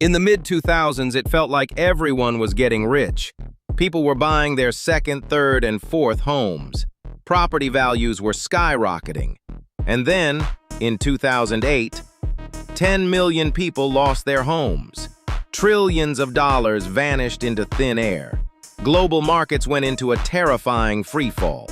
In the mid-2000s, it felt like everyone was getting rich. People were buying their second, third, and fourth homes. Property values were skyrocketing. And then, in 2008, 10 million people lost their homes. Trillions of dollars vanished into thin air. Global markets went into a terrifying freefall.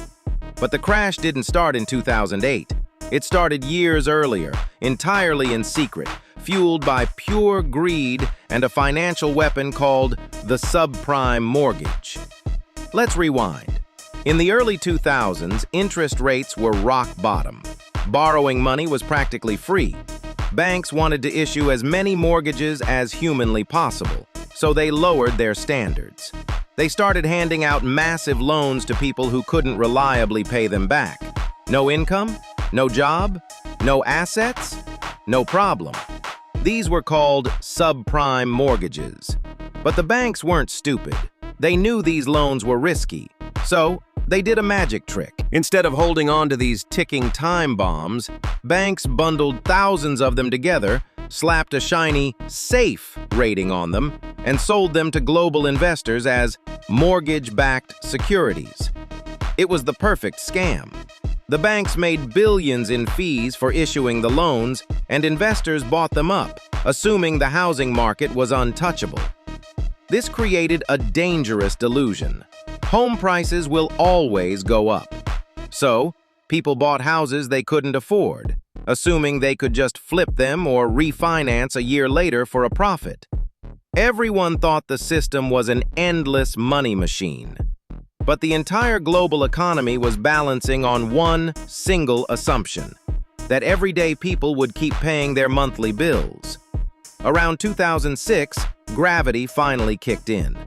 But the crash didn't start in 2008. It started years earlier, entirely in secret, fueled by pure greed and a financial weapon called the subprime mortgage. Let's rewind. In the early 2000s, interest rates were rock bottom. Borrowing money was practically free. Banks wanted to issue as many mortgages as humanly possible, so they lowered their standards. They started handing out massive loans to people who couldn't reliably pay them back. No income? No job? No assets? No problem. These were called subprime mortgages. But the banks weren't stupid. They knew these loans were risky, so they did a magic trick. Instead of holding on to these ticking time bombs, banks bundled thousands of them together, slapped a shiny SAFE rating on them, and sold them to global investors as mortgage-backed securities. It was the perfect scam. The banks made billions in fees for issuing the loans, and investors bought them up, assuming the housing market was untouchable. This created a dangerous delusion. Home prices will always go up. So, people bought houses they couldn't afford, assuming they could just flip them or refinance a year later for a profit. Everyone thought the system was an endless money machine. But the entire global economy was balancing on one single assumption: that everyday people would keep paying their monthly bills. Around 2006, gravity finally kicked in.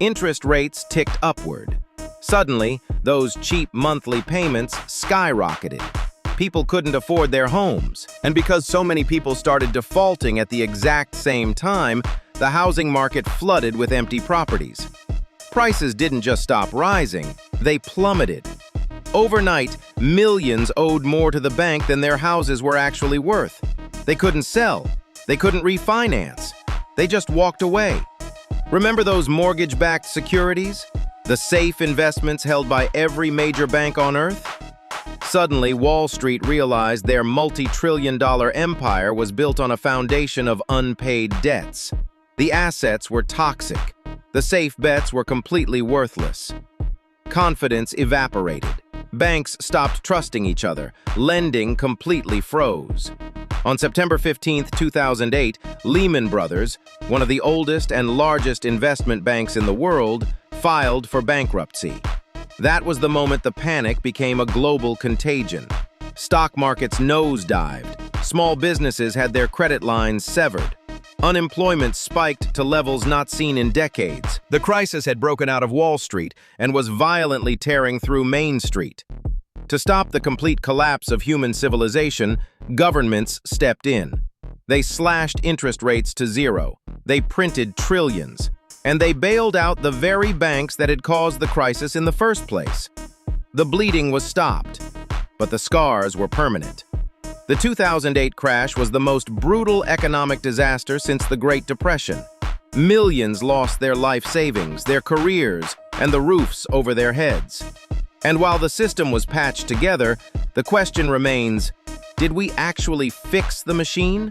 Interest rates ticked upward. Suddenly, those cheap monthly payments skyrocketed. People couldn't afford their homes. And because so many people started defaulting at the exact same time, the housing market flooded with empty properties. Prices didn't just stop rising, they plummeted. Overnight, millions owed more to the bank than their houses were actually worth. They couldn't sell. They couldn't refinance. They just walked away. Remember those mortgage-backed securities? The safe investments held by every major bank on earth? Suddenly, Wall Street realized their multi-trillion-dollar empire was built on a foundation of unpaid debts. The assets were toxic. The safe bets were completely worthless. Confidence evaporated. Banks stopped trusting each other. Lending completely froze. On September 15, 2008, Lehman Brothers, one of the oldest and largest investment banks in the world, filed for bankruptcy. That was the moment the panic became a global contagion. Stock markets nosedived. Small businesses had their credit lines severed. Unemployment spiked to levels not seen in decades. The crisis had broken out of Wall Street and was violently tearing through Main Street. To stop the complete collapse of human civilization, governments stepped in. They slashed interest rates to zero. They printed trillions. And they bailed out the very banks that had caused the crisis in the first place. The bleeding was stopped, but the scars were permanent. The 2008 crash was the most brutal economic disaster since the Great Depression. Millions lost their life savings, their careers, and the roofs over their heads. And while the system was patched together, the question remains, did we actually fix the machine?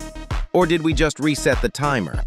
Or did we just reset the timer?